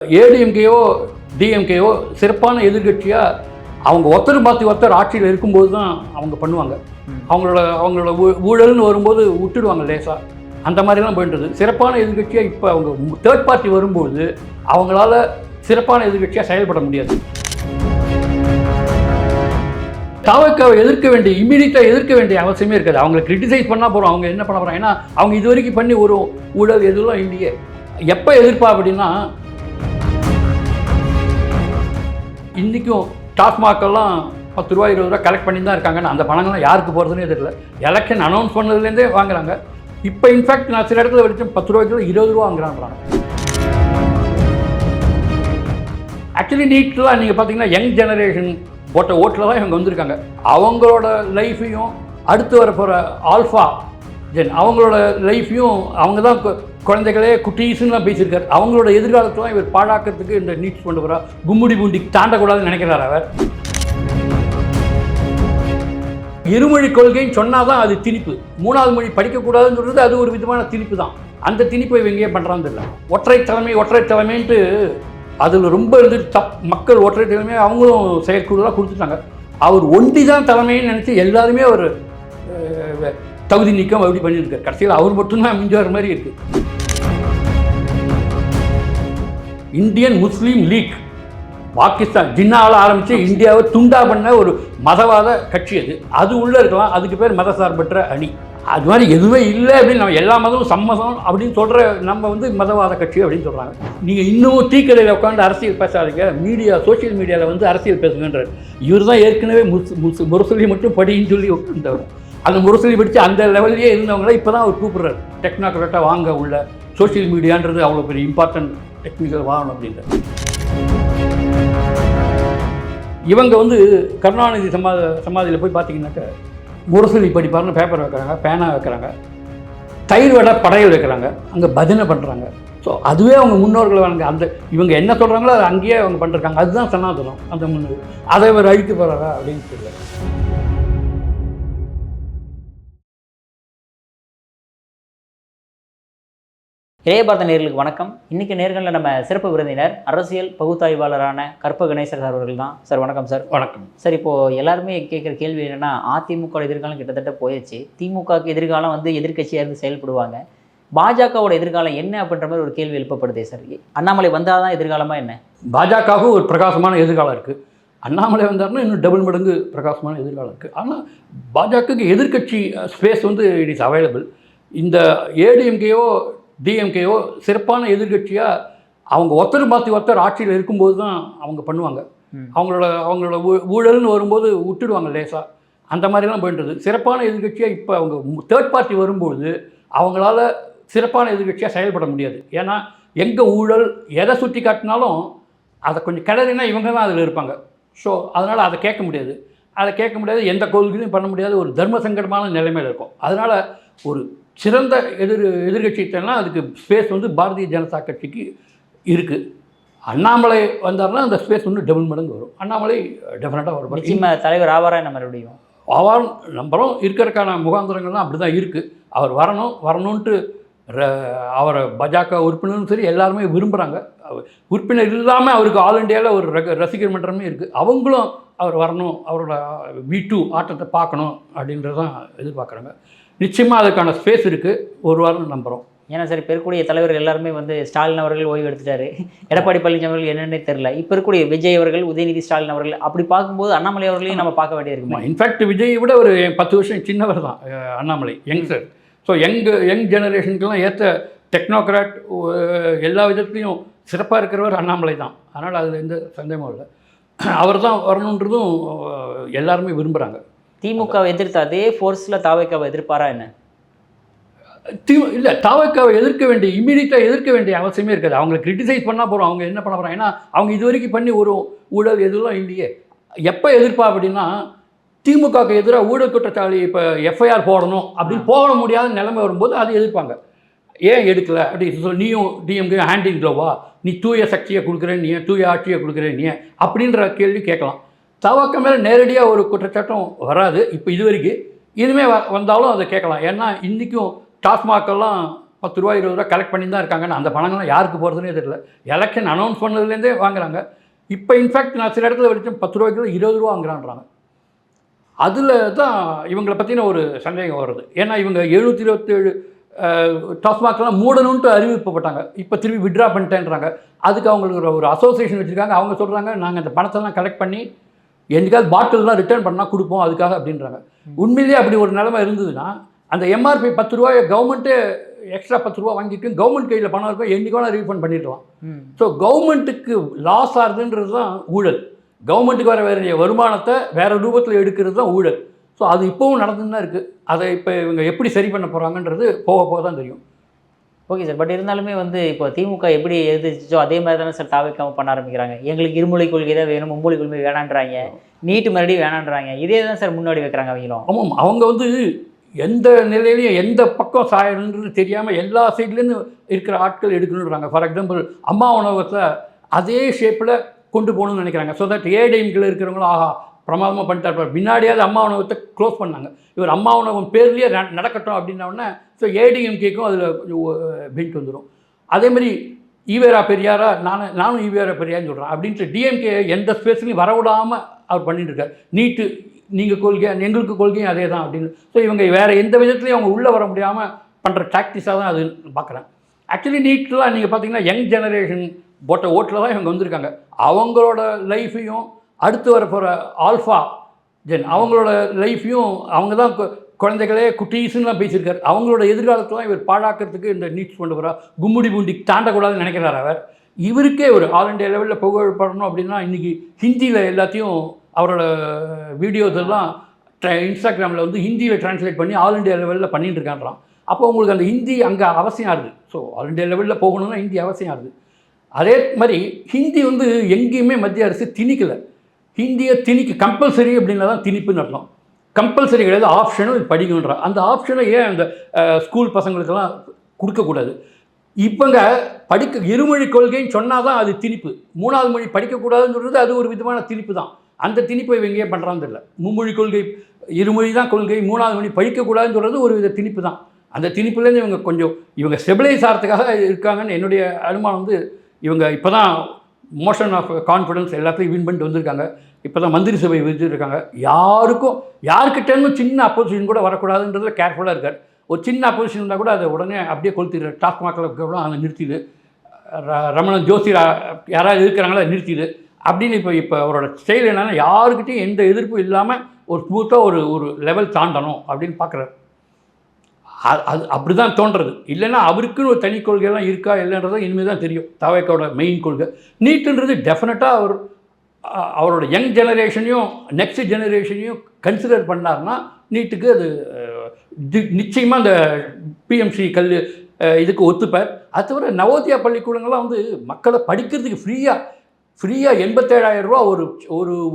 ஏடிஎம்கேயோ டிஎம்கேயோ சிறப்பான எதிர்கட்சியாக அவங்க ஒருத்தர் மாற்றி ஒருத்தர் ஆட்சியில் இருக்கும்போது தான் அவங்க பண்ணுவாங்க. அவங்களோட ஊழல்னு வரும்போது விட்டுடுவாங்க லேசாக. அந்த மாதிரிலாம் போயின்றது. சிறப்பான எதிர்கட்சியாக இப்போ அவங்க தேர்ட் பார்ட்டி வரும்போது அவங்களால சிறப்பான எதிர்கட்சியாக செயல்பட முடியாது. தாவக்காவை எதிர்க்க வேண்டிய இம்மீடியட்டாக எதிர்க்க வேண்டிய அவசியமே இருக்காது. அவங்களை கிரிட்டிசைஸ் பண்ணால் போகிறோம். அவங்க என்ன பண்ண போகிறாங்க? ஏன்னா அவங்க இது வரைக்கும் பண்ணி ஒரு ஊழல் எதுவும் இல்லையே. எப்போ எதிர்ப்பா அப்படின்னா, இன்றைக்கும் டாஸ்மாகெல்லாம் 10 ரூபா 20 ரூபா கலெக்ட் பண்ணி தான் இருக்காங்கன்னு அந்த பணங்கள்லாம் யாருக்கு போகிறதுனே தெரியல. எலெக்ஷன் அனௌன்ஸ் பண்ணதுலேருந்தே வாங்குறாங்க. இப்போ இன்ஃபேக்ட் நான் சில இடத்துல வரைக்கும் 10 ரூபாய்க்கு 20 ரூபா வாங்குறான்றாங்க. ஆக்சுவலி நீட்லாம் நீங்கள் பார்த்தீங்கன்னா யங் ஜெனரேஷன் போட்ட ஓட்டில் தான் இவங்க வந்திருக்காங்க. அவங்களோட லைஃப்பையும் அடுத்து வர போகிற ஆல்ஃபா ஜென் அவங்களோட லைஃப்பையும் அவங்க தான் குழந்தைகளே குட்டீஸ்ன்னு தான் பேசியிருக்காரு. அவங்களோட எதிர்காலத்தெல்லாம் இவர் பாழாக்கிறதுக்கு இந்த நீட்ஸ் கொண்டு வரா. கும்முடி பூண்டி தாண்டக்கூடாதுன்னு நினைக்கிறார் அவர். இருமொழி கொள்கைன்னு சொன்னால் தான் அது திணிப்பு. 3வது மொழி படிக்கக்கூடாதுன்னு சொல்கிறது அது ஒரு விதமான திணிப்பு தான். அந்த திணிப்பை இவங்க ஏன் பண்ணுறான்னு இல்லை. ஒற்றை தலைமைன்ட்டு அதில் ரொம்ப மக்கள் ஒற்றை தலைமை அவங்களும் செயற்குழுலாம் கொடுத்துட்டாங்க. அவர் ஒண்டி தான் தலைமைன்னு நினச்சி எல்லாருமே அவர் தகுதி நீக்கம் அப்படி பண்ணியிருக்காரு. கடைசியில் அவர் மட்டும்தான் மிஞ்சுவார் மாதிரி இருக்குது. இந்தியன் முஸ்லீம் லீக் பாகிஸ்தான் ஜின்னாவில் ஆரம்பித்து இந்தியாவை துண்டா பண்ண ஒரு மதவாத கட்சி அது உள்ளே இருக்கலாம். அதுக்கு பேர் மதசார்பற்ற அணி. அது மாதிரி எதுவுமே இல்லை அப்படின்னு நம்ம எல்லா மதமும் சம்மதம் அப்படின்னு சொல்கிற நம்ம மதவாத கட்சி அப்படின்னு சொல்கிறாங்க. நீங்கள் இன்னும் டீக்கடையில் உட்காந்து அரசியல் பேசாதீங்க, சோஷியல் மீடியாவில் அரசியல் பேசுங்கன்றார். இவர் தான் ஏற்கனவே முரசொலி மட்டும் படின்னு சொல்லி உட்காந்தவர். அந்த முரசொலி படித்து அந்த லெவல்லையே இருந்தவங்கள இப்போ தான் அவர் கூப்பிட்றாரு. டெக்னாக்ராட்டாக வாங்க உள்ள சோஷியல் மீடியான்றது அவ்வளோ பெரிய இம்பார்ட்டன்ட் டெக்னிக்கல் வாங்கணும் அப்படின்றது. இவங்க கருணாநிதி சமாதியில் போய் பார்த்தீங்கன்னாக்க முரசொலி படிப்பார்னு பேப்பர் வைக்கிறாங்க, பேனா வைக்கிறாங்க, தயிர் வடை படையல் வைக்கிறாங்க, அங்கே பஜனை பண்ணுறாங்க. ஸோ அதுவே அவங்க முன்னோர்களை வணங்க அந்த இவங்க என்ன சொல்கிறாங்களோ அதை அங்கேயே அவங்க பண்ணிருக்காங்க. அதுதான் சனாதனம். அந்த முன்னோர் அதை இவர் அழிக்க போகிறாரா அப்படின்னு சொல்லுவார். இளைய பாரத நேயர்களுக்கு வணக்கம். இன்றைக்கி நேர்களில் நம்ம சிறப்பு விருந்தினர் அரசியல் பகுத்தாய்வாளரான கற்ப கணேசன் சார் அவர்கள் தான். சார் வணக்கம் சார். வணக்கம் சார். இப்போது எல்லாருமே கேட்குற கேள்வி என்னென்னா, அதிமுக எதிர்காலம் கிட்டத்தட்ட போயிடுச்சு. திமுகவுக்கு எதிர்காலம் எதிர்க்கட்சியாக இருந்து செயல்படுவாங்க. பாஜகவோட எதிர்காலம் என்ன அப்படின்ற மாதிரி ஒரு கேள்வி எழுப்பப்படுதே சார். அண்ணாமலை வந்தால் தான் எதிர்காலமாக என்ன? பாஜகவுக்கு ஒரு பிரகாசமான எதிர்காலம் இருக்குது. அண்ணாமலை வந்தார்னா இன்னும் டபுள் மடங்கு பிரகாசமான எதிர்காலம் இருக்குது. ஆனால் பாஜகவுக்கு எதிர்க்கட்சி ஸ்பேஸ் இட் இஸ் அவைலபிள். இந்த ஏடிஎம்கேயோ டிஎம்கேயோ சிறப்பான எதிர்கட்சியாக அவங்க ஒருத்தர் மாற்றி ஒருத்தர் ஆட்சியில் இருக்கும்போது தான் அவங்க பண்ணுவாங்க. அவங்களோட ஊழல்னு வரும்போது விட்டுடுவாங்க லேசாக. அந்த மாதிரிலாம் போயின்றது. சிறப்பான எதிர்கட்சியாக இப்போ அவங்க தேர்ட் பார்ட்டி வரும்போது அவங்களால சிறப்பான எதிர்கட்சியாக செயல்பட முடியாது. ஏன்னா எங்கே ஊழல் எதை சுற்றி காட்டினாலும் அதை கொஞ்சம் கிளறினா இவங்க தான் அதில் இருப்பாங்க. ஸோ அதனால் அதை கேட்க முடியாது. எந்த கொள்கையும் பண்ண முடியாது. ஒரு தர்ம சங்கடமான நிலைமையில் இருக்கும். அதனால் ஒரு சிறந்த எதிர்கட்சித்தனா அதுக்கு ஸ்பேஸ் பாரதிய ஜனதா கட்சிக்கு இருக்குது. அண்ணாமலை வந்தார்னா அந்த ஸ்பேஸ் டபுள் மடங்கு வரும். அண்ணாமலை டெஃபினட்டாக வரும். நிச்சயமாக தலைவர் ஆவாரா என்ன மறுபடியும் ஆவார் நம்பரும் இருக்கிறதுக்கான முகாந்திரங்கள்லாம் அப்படி தான் இருக்குது. அவர் வரணுன்ட்டு அவரை பாஜக உறுப்பினரும் சரி எல்லாருமே விரும்புகிறாங்க. உறுப்பினர் இல்லாமல் அவருக்கு ஆல் இண்டியாவில் ஒரு ரசிகர் மன்றமே இருக்குது. அவங்களும் அவர் வரணும், அவரோட V2 ஆட்டத்தை பார்க்கணும் அப்படின்றதான் எதிர்பார்க்குறாங்க. நிச்சயமாக அதுக்கான ஸ்பேஸ் இருக்குது. ஒரு வாரம் நம்புகிறோம். ஏன்னா சார் இப்போ இருக்கக்கூடிய தலைவர்கள் எல்லாருமே ஸ்டாலின் அவர்கள் ஓய்வு எடுத்துட்டாரு. எடப்பாடி பழனிசாமி அவர்கள் என்னென்னே தெரில. இப்போ இருக்கக்கூடிய விஜய் அவர்கள், உதயநிதி ஸ்டாலின் அவர்கள், அப்படி பார்க்கும்போது அண்ணாமலை அவர்களையும் நம்ம பார்க்க வேண்டியிருக்குமா? இன்ஃபேக்ட் விஜயை விட ஒரு 10 வருஷம் சின்னவர் தான் அண்ணாமலை, யங்ஸ்டர். ஸோ யங் ஜெனரேஷனுக்கெல்லாம் ஏற்ற டெக்னோக்ராட் எல்லா விதத்துலையும் சிறப்பாக இருக்கிறவர் அண்ணாமலை தான். அதனால் அதில் எந்த சந்தேகமும் இல்லை. அவர் தான் வரணுன்றதும் எல்லாருமே விரும்புகிறாங்க. திமுகவை எதிர்த்து அதே ஃபோர்ஸில் தாவேக்காவை எதிர்ப்பாரா என்ன? இல்லை, தாவேக்காவை இம்மீடியட்டாக எதிர்க்க வேண்டிய அவசியமே இருக்காது. அவங்களை கிரிட்டிசைஸ் பண்ணால் போகிறோம். அவங்க என்ன பண்ண போகிறாங்க? ஏன்னா அவங்க இது வரைக்கும் பண்ணி ஒரு ஊழல் எதுவும் இல்லையே. எப்போ எதிர்ப்பா அப்படின்னா, திமுகவுக்கு எதிராக ஊழல் குற்றச்சாட்டு இப்போ எஃப்ஐஆர் போடணும் அப்படின்னு போட முடியாத நிலைமை வரும்போது அது எதிர்ப்பாங்க. ஏன் எடுக்கலை அப்படின்னு சொல்லி, நீயும் டிஎம்கே ஹேண்ட் இன் க்ளோவா, நீ தூய சக்தியை கொடுக்குறேன், நீ தூய ஆட்சியை கொடுக்குறேன் நீ அப்படின்ற கேள்வி கேட்கலாம். தவக்க மேலே நேரடியாக ஒரு குற்றச்சாட்டும் வராது இப்போ இது வரைக்கும். இனிமேல் வந்தாலும் அதை கேட்கலாம். ஏன்னா இன்றைக்கும் டாஸ்மாகெல்லாம் ரூபா 20 ரூபா கலெக்ட் பண்ணி தான் இருக்காங்கன்னு அந்த பணங்கள்லாம் யாருக்கு போகிறதுனே தெரியல. எலெக்ஷன் அனௌன்ஸ் பண்ணதுலேருந்தே வாங்குறாங்க. இப்போ இன்ஃபேக்ட் நான் சில இடத்துல வரைக்கும் 10 ரூபாய்க்கு 20 ரூபா வாங்குறான்றாங்க. அதில் தான் இவங்களை பற்றின ஒரு சந்தேகம் வருது. ஏன்னா இவங்க 727 டாஸ்மாக்லாம் மூடணுன்ட்டு அறிவிக்கப்பட்டாங்க. இப்போ திரும்பி விட்ரா பண்ணிட்டேன்றாங்க. அதுக்கு அவங்களுக்கு ஒரு அசோசியேஷன் வச்சுருக்காங்க. அவங்க சொல்கிறாங்க, நாங்கள் அந்த பணத்தெல்லாம் கலெக்ட் பண்ணி என்றைக்காவது பாட்டில்லாம் ரிட்டர்ன் பண்ணால் கொடுப்போம் அதுக்காக அப்படின்றாங்க. உண்மையிலேயே அப்படி ஒரு நிலைமை இருந்ததுன்னா அந்த எம்ஆர்பி 10 ரூபாயை கவர்மெண்ட்டே எக்ஸ்ட்ரா 10 ரூபா வாங்கிட்டு கவர்மெண்ட் கையில் பணம் இருக்கும், என்றைக்கான ரீஃபண்ட் பண்ணிடலாம். ஸோ கவர்மெண்ட்டுக்கு லாஸ் ஆகுதுன்றது தான் ஊழல். கவர்மெண்ட்டுக்கு வர வேண்டிய வருமானத்தை வேறு ரூபத்தில் எடுக்கிறது தான் ஊழல். ஸோ அது இப்போவும் நடந்துன்னு தான் இருக்குது. அதை இப்போ இவங்க எப்படி சரி பண்ண போகிறாங்கன்றது போக போக தான் தெரியும். Okay sir. பட் இருந்தாலுமே வந்து இப்போ திமுக எப்படி எதிர்த்துச்சோ அதே மாதிரி தானே சார் தாவைக்காம பண்ண ஆரம்பிக்கிறாங்க. எங்களுக்கு இருமொழி கொள்கை தான் வேணும், மும்மொழி கொள்கை வேணான்றாங்க, நீட்டு மறுபடியும் வேணான்றாங்க. இதே தான் சார் முன்னாடி வைக்கிறாங்க அவங்களும். ஆமாம், அவங்க வந்து எந்த நிலையிலையும் எந்த பக்கம் சாயணுன்றது தெரியாமல் எல்லா சைட்லேருந்து இருக்கிற ஆட்கள் எடுக்கணுன்றாங்க. ஃபார் எக்ஸாம்பிள் அம்மா உணவகத்தை அதே ஷேப்பில் கொண்டு போகணும்னு நினைக்கிறாங்க. ஸோ தட் ஏடிஎம்கில் இருக்கிறவங்களும் ஆஹா பிரமாதமாக பண்ணிட்டார். முன்னாடியாவது அம்மா உணவகத்தை க்ளோஸ் பண்ணாங்க. இவர் அம்மா உணவகம் பேர்லேயே நடக்கட்டும் அப்படின்னோடனே ஸோ ஏடிஎம்கேக்கும் அதில் பெஞ்ச் வந்துடும். அதேமாதிரி ஈவேரா பெரியாரா நானும் ஈவேரா பெரியார்னு சொல்கிறேன் அப்படின்ட்டு டிஎம்கே எந்த ஸ்பேஸ்லையும் வரவிடாமல் அவர் பண்ணிட்டு இருக்கார். நீட்டு நீங்கள் கொள்கை எங்களுக்கு கொள்கையும் அதே தான் அப்படின்னு. ஸோ இவங்க வேறு எந்த விதத்துலையும் அவங்க உள்ளே வர முடியாமல் பண்ணுற டாக்டிஸாக தான் அது பார்க்குறேன். ஆக்சுவலி நீட்லாம் நீங்கள் பார்த்தீங்கன்னா யங் ஜெனரேஷன் போட்ட ஓட்டில் தான் இவங்க வந்திருக்காங்க. அவங்களோட லைஃப்பையும் அடுத்து வர போகிற ஆல்ஃபா ஜென் அவங்களோட லைஃப்பையும் அவங்க தான் குழந்தைகளே குட்டீஸ்லாம் பேசியிருக்காரு. அவங்களோட எதிர்காலத்தெலாம் இவர் பாழாக்கிறதுக்கு இந்த நீட்ஸ் கொண்டு வரா. கும்முடி பூண்டி தாண்டக்கூடாதுன்னு நினைக்கிறார் அவர். இவருக்கே ஒரு ஆல் இண்டியா லெவலில் புகழ்படணும் அப்படின்னா இன்றைக்கி ஹிந்தியில் எல்லாத்தையும் அவரோட வீடியோஸ் எல்லாம் இன்ஸ்டாகிராமில் வந்து ஹிந்தியில் ட்ரான்ஸ்லேட் பண்ணி ஆல் இண்டியா லெவலில் பண்ணிட்டு இருக்கான்றான். அப்போ உங்களுக்கு அந்த ஹிந்தி அங்கே அவசியம் ஆகுது. ஸோ ஆல் இண்டியா லெவலில் போகணுன்னா ஹிந்தி அவசியம் ஆகுது. அதே மாதிரி ஹிந்தி வந்து எங்கேயுமே மத்திய அரசு திணிக்கலை. ஹிந்தியை கம்பல்சரி அப்படின்னா தான் திணிப்புன்னு அர்த்தம். கம்பல்சரி கிடையாது, ஆப்ஷனும் இது படிக்கணுன்ற அந்த ஆப்ஷனை ஏன் அந்த ஸ்கூல் பசங்களுக்கெல்லாம் கொடுக்கக்கூடாது? இப்போங்க இருமொழி கொள்கைன்னு சொன்னால் தான் அது திணிப்பு. 3வது மொழி படிக்கக்கூடாதுன்னு சொல்கிறது அது ஒரு விதமான திணிப்பு தான். அந்த திணிப்பை இவங்க ஏன் பண்ணுறான்னு தெரியல. மும்மொழி கொள்கை இருமொழி தான் கொள்கை, 3வது மொழி படிக்கக்கூடாதுன்னு சொல்கிறது ஒரு வித திணிப்பு தான். அந்த திணிப்புலேருந்து இவங்க ஸ்டெபிலைஸ் ஆகிறதுக்காக இருக்காங்கன்னு என்னுடைய அனுமானம் வந்து இவங்க இப்போ தான் மோஷன் ஆஃப் கான்ஃபிடன்ஸ் எல்லாத்தையும் வின் பண்ணிட்டு வந்திருக்காங்க. இப்போ தான் மந்திரி சபை விதிச்சிருக்காங்க. யாருக்கிட்டேருந்து சின்ன அப்போசிஷன் கூட வரக்கூடாதுன்றதுல கேர்ஃபுல்லாக இருக்கார். ஒரு சின்ன அப்போசிஷன் இருந்தால் கூட அதை உடனே அப்படியே கொளுத்திடு. டாஸ்மாகில் அதை நிறுத்திடு. ரமணன் ஜோசி யாராவது இருக்கிறாங்களோ அதை நிறுத்திடு அப்படின்னு இப்போ அவரோட ஸ்டைல் என்னென்னா யாருக்கிட்டையும் எந்த எதிர்ப்பும் இல்லாமல் ஒரு ஸ்மூத்தாக ஒரு லெவல் தாண்டணும் அப்படின்னு பார்க்குறாரு. அது அப்படி தான் தோன்றது. இல்லைன்னா அவருக்குன்னு ஒரு தனி கொள்கையெல்லாம் இருக்கா இல்லைன்றதை இனிமேல் தான் தெரியும். தவேக்காவோட மெயின் கொள்கை நீட்டுன்றது டெஃபினட்டாக அவரோட யங் ஜெனரேஷனையும் நெக்ஸ்ட் ஜெனரேஷனையும் கன்சிடர் பண்ணார்னா நீட்டுக்கு அது நிச்சயமாக அந்த பிஎம்சி இதுக்கு ஒத்துப்பார். அது தவிர நவோதயா பள்ளிக்கூடங்கள்லாம் வந்து மக்களை படிக்கிறதுக்கு ஃப்ரீயாக 87,000 ரூபா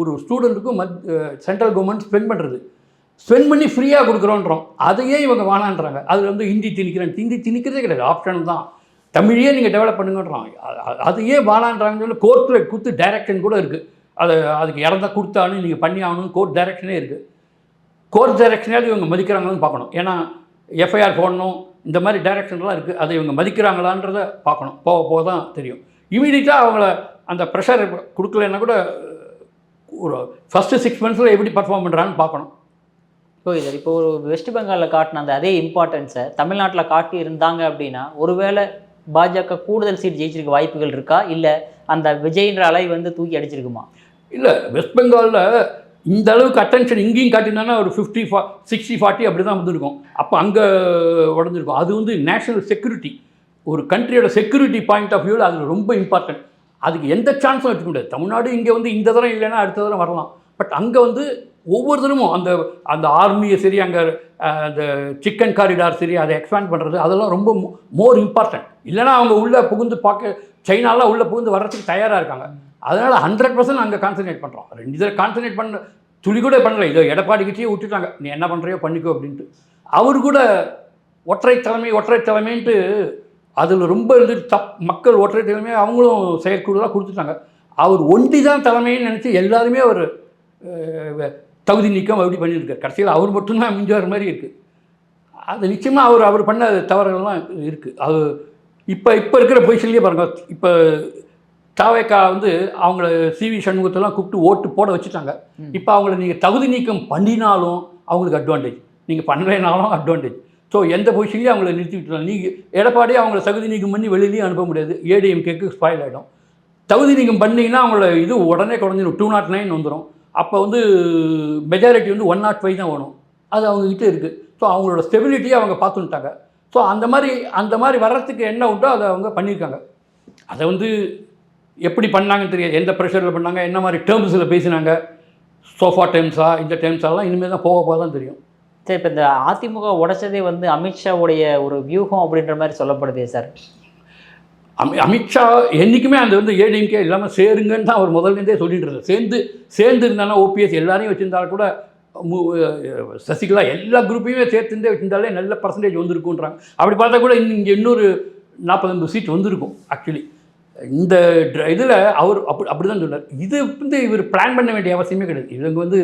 ஒரு ஸ்டூடெண்ட்டுக்கும் சென்ட்ரல் கவர்மெண்ட் ஸ்பெண்ட் பண்ணி ஃப்ரீயாக கொடுக்குறோன்றோம். அதையே இவங்க வேணான்றாங்க. அதில் வந்து ஹிந்தி திணிக்கிறதே கிடையாது, ஆப்ஷன் தான். தமிழையே நீங்கள் டெவலப் பண்ணுங்கன்றாங்க. அதையே வேணான்றாங்கன்னு சொல்லி கோர்ட்டில் கொடுத்து டைரக்ஷன் கூட இருக்குது. அதுக்கு இறந்தா கொடுத்தாலும் நீங்கள் பண்ணி ஆகணும்னு கோர்ட் டைரக்ஷனே இருக்குது. கோர்ட் டைரக்ஷனாவது இவங்க மதிக்கிறாங்களான்னு பார்க்கணும். ஏன்னா எஃப்ஐஆர் போடணும் இந்த மாதிரி டைரக்ஷன்லாம் இருக்குது. அதை இவங்க மதிக்கிறாங்களான்றதை பார்க்கணும். போக தான் தெரியும். இமீடியட்டாக அவங்கள அந்த ப்ரெஷர் கொடுக்கலன்னா கூட ஒரு ஃபஸ்ட்டு 6 months எப்படி பர்ஃபார்ம் பண்ணுறான்னு பார்க்கணும். Okay sir. இப்போ ஒரு வெஸ்ட் பெங்காலில் காட்டின அந்த அதே இம்பார்ட்டன்ஸை தமிழ்நாட்டில் காட்டி இருந்தாங்க அப்படின்னா ஒருவேளை பாஜக கூடுதல் சீட் ஜெயிச்சிருக்க வாய்ப்புகள் இருக்கா, இல்லை அந்த விஜய்ன்ற அலை வந்து தூக்கி அடிச்சிருக்குமா? இல்லை, வெஸ்ட் பெங்காலில் இந்த அளவுக்கு அட்டென்ஷன் இங்கேயும் காட்டினாங்கன்னா ஒரு 50-60-40 அப்படி தான் வந்துருக்கும். அப்போ அங்கே உடஞ்சிருக்கும். அது வந்து நேஷனல் செக்யூரிட்டி, ஒரு கண்ட்ரியோட செக்யூரிட்டி பாயிண்ட் ஆஃப் வியூவில் அது ரொம்ப இம்பார்ட்டன்ட். அதுக்கு எந்த சான்ஸும் வச்சுக்க முடியாது. தமிழ்நாடு இங்கே வந்து இந்த தரம் இல்லைன்னா அடுத்த தரம் வரலாம். பட் அங்கே வந்து ஒவ்வொரு தரமும் அந்த ஆர்மியை சரி, அங்கே அந்த சிக்கன் காரிடார் சரி, அதை எக்ஸ்பேண்ட் பண்ணுறது அதெல்லாம் ரொம்ப மோர் இம்பார்ட்டன்ட். இல்லைனா அவங்க உள்ளே புகுந்து சைனாலாம் உள்ளே புகுந்து வர்றதுக்கு தயாராக இருக்காங்க. அதனால் 100% அங்கே கான்சன்ட்ரேட் பண்ணுறோம். 2 இதில் கான்சன்ட்ரேட் பண்ண துளி கூட பண்ணல. இதோ எடப்பாடிக்கிட்டே விட்டுட்டாங்க, நீ என்ன பண்ணுறியோ பண்ணிக்கோ அப்படின்ட்டு. அவர் கூட ஒற்றை தலைமைன்ட்டு அதில் ரொம்ப மக்கள் ஒற்றை தலைமையை அவங்களும் செயற்குழுதான் கொடுத்துட்டாங்க. அவர் ஒண்டி தான் தலைமைன்னு நினச்சி எல்லாருமே அவர் தகுதி நீக்கம் அப்படி பண்ணியிருக்கார். கடைசியில் அவர் மட்டும்தான் மிஞ்சுவார் மாதிரி இருக்குது. அது நிச்சயமாக அவர் பண்ண தவறுகள்லாம் இருக்குது. அது இப்போ இருக்கிற பொசிஷன்லேயே பாருங்கள். இப்போ தாவேக்கா வந்து அவங்கள சிவி சண்முகத்தெல்லாம் கூப்பிட்டு ஓட்டு போட வச்சுட்டாங்க. இப்போ அவங்கள நீங்கள் தகுதி நீக்கம் பண்ணினாலும் அவங்களுக்கு அட்வான்டேஜ், நீங்கள் பண்ணலைனாலும் அட்வான்டேஜ். ஸோ எந்த பொசிஷன்லேயும் அவங்கள நிறுத்தி விட்டுலாம். நீங்கள் எடப்பாடியே அவங்கள தகுதி நீக்கம் பண்ணி வெளியிலையும் அனுப்ப முடியாது, ஏடிஎம்கேக்கு ஸ்பாயில் ஆகிடும். தகுதி நீக்கம் பண்ணிங்கன்னா அவங்கள இது உடனே குறைஞ்சிடும், 209 வந்துடும். அப்போ வந்து மெஜாரிட்டி வந்து 105 தான் வேணும், அது அவங்கக்கிட்ட இருக்குது. ஸோ அவங்களோட ஸ்டெபிலிட்டியை அவங்க பார்த்துட்டாங்க. ஸோ அந்த மாதிரி வர்றதுக்கு என்ன உண்டோ அதை அவங்க பண்ணியிருக்காங்க. அதை வந்து எப்படி பண்ணாங்கன்னு தெரியாது, எந்த ப்ரெஷரில் பண்ணாங்க, என்ன மாதிரி டேர்ம்ஸில் பேசினாங்க, சோஃபா டேர்ம்ஸா இந்த டேர்ம்ஸாலாம் இனிமேல் தான் போக தான் தெரியும். சரி, இப்போ இந்த அதிமுக உடைச்சதே வந்து அமித்ஷாவுடைய ஒரு வியூகம் அப்படின்ற மாதிரி சொல்லப்படுதே சார். அமித்ஷா என்றைக்குமே அந்த வந்து ஏடிஎம்கே இல்லாமல் சேருங்கன்னு தான் அவர் முதல்லேருந்தே சொல்லிட்டு இருந்தார். சேர்ந்து இருந்தாலும் ஓபிஎஸ் எல்லாரையும் வச்சுருந்தாலும் கூட சசிகலா எல்லா குரூப்பையுமே சேர்த்துருந்தே வச்சுருந்தாலே நல்ல பர்சன்டேஜ் வந்துருக்குன்றாங்க. அப்படி பார்த்தா கூட இங்கே இன்னொரு 40-50 சீட் வந்திருக்கும். ஆக்சுவலி இந்த இதில் அவர் அப்படி தான் சொன்னார். இது வந்து இவர் பிளான் பண்ண வேண்டிய அவசியமே கிடையாது. இவங்க வந்து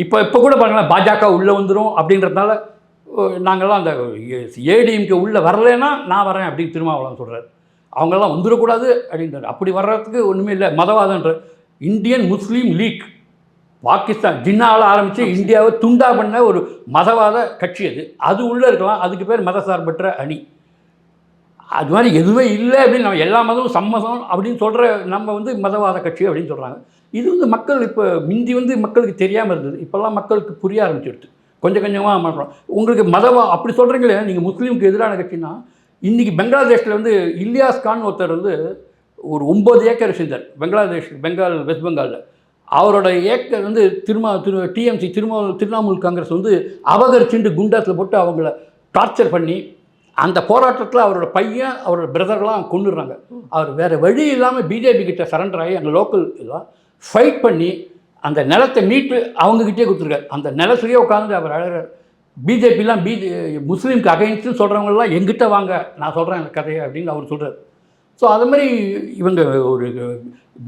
இப்போ கூட பாருங்களேன், பாஜக உள்ளே வந்துடும் அப்படின்றதுனால நாங்கள்லாம் அந்த ஏடிஎம்கே உள்ளே வரலைன்னா நான் வரேன் அப்படின்னு திருமாவளவன் சொல்கிறார். அவங்கெல்லாம் வந்துடக்கூடாது அப்படின்றார். அப்படி வர்றதுக்கு ஒன்றுமே இல்லை. மதவாதன்ற இந்தியன் முஸ்லீம் லீக், பாகிஸ்தான் ஜின்னாவில் ஆரம்பித்து இந்தியாவை துண்டா பண்ண ஒரு மதவாத கட்சி அது உள்ளே இருக்கலாம். அதுக்கு பேர் மதசார்பற்ற அணி. அது மாதிரி எதுவுமே இல்லை அப்படின்னு நம்ம எல்லா மதமும் சம்மதம் அப்படின்னு சொல்கிற நம்ம வந்து மதவாத கட்சி அப்படின்னு சொல்கிறாங்க. இது வந்து மக்கள் இப்போ மிந்தி வந்து மக்களுக்கு தெரியாமல் இருந்தது, இப்போல்லாம் மக்களுக்கு புரிய ஆரம்பிச்சிடுது கொஞ்சம் கொஞ்சமாக. மாற்றோம் உங்களுக்கு அப்படி சொல்கிறீங்களே, நீங்கள் முஸ்லீமுக்கு எதிரான கட்சின்னா இன்றைக்கி பெங்களாதேஷில் வந்து இலியாஸ் கான் ஒருத்தர் வந்து ஒரு 9 ஏக்கர் செஞ்சார் பெங்கால் வெஸ்ட் பெங்காலில். அவரோட ஏக்கர் வந்து டிஎம்சி திரிணாமுல் காங்கிரஸ் வந்து அபகரிச்சுட்டு குண்டாத்தில் போட்டு அவங்கள டார்ச்சர் பண்ணி அந்த போராட்டத்தில் அவரோட பையன் அவரோட பிரதர்லாம் கொண்டுடுறாங்க. அவர் வேறு வழி இல்லாமல் பிஜேபி கிட்ட சரண்டர் ஆகி அங்கே லோக்கல் இதெல்லாம் ஃபைட் பண்ணி அந்த நிலத்தை மீட்டு அவங்கக்கிட்டே கொடுத்துருக்காரு. அந்த நிலத்துலேயே உட்காந்து அவர் அழகிறார். பிஜேபிலாம் முஸ்லீம்க்கு அகைன்ஸ்ட்னு சொல்கிறவங்களாம் எங்கிட்ட வாங்க, நான் சொல்கிறேன் அந்த கதையை அப்படின்னு அவர் சொல்கிறார். ஸோ அது மாதிரி இவங்க ஒரு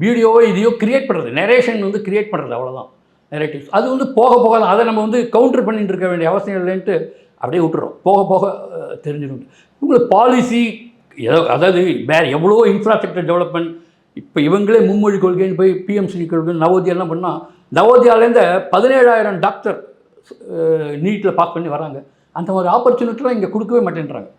வீடியோவோ இதையோ கிரியேட் பண்ணுறது, நரேஷன் வந்து கிரியேட் பண்ணுறது, அவ்வளோதான் நரேட்டிவ்ஸ். அது வந்து போக தான் அதை நம்ம வந்து கவுண்டர் பண்ணிட்டு இருக்க வேண்டிய அவசியம் இல்லைன்ட்டு அப்படியே விட்டுறோம். போக தெரிஞ்சிடும். உங்களுக்கு பாலிசி அதாவது வேறு எவ்வளோ இன்ஃப்ராஸ்ட்ரக்சர் டெவலப்மெண்ட். இப்போ இவங்களே மும்மொழி கொள்கைன்னு போய் பிஎம்சி கொள்கை நவோதியாலாம் பண்ணால் நவோதியாலேருந்து 17,000 டாக்டர் நீட்டில் பாஸ் பண்ணி வராங்க. அந்த மாதிரி ஆப்பர்ச்சுனிட்டிலாம் இங்கே கொடுக்கவே மாட்டேன்றாங்க.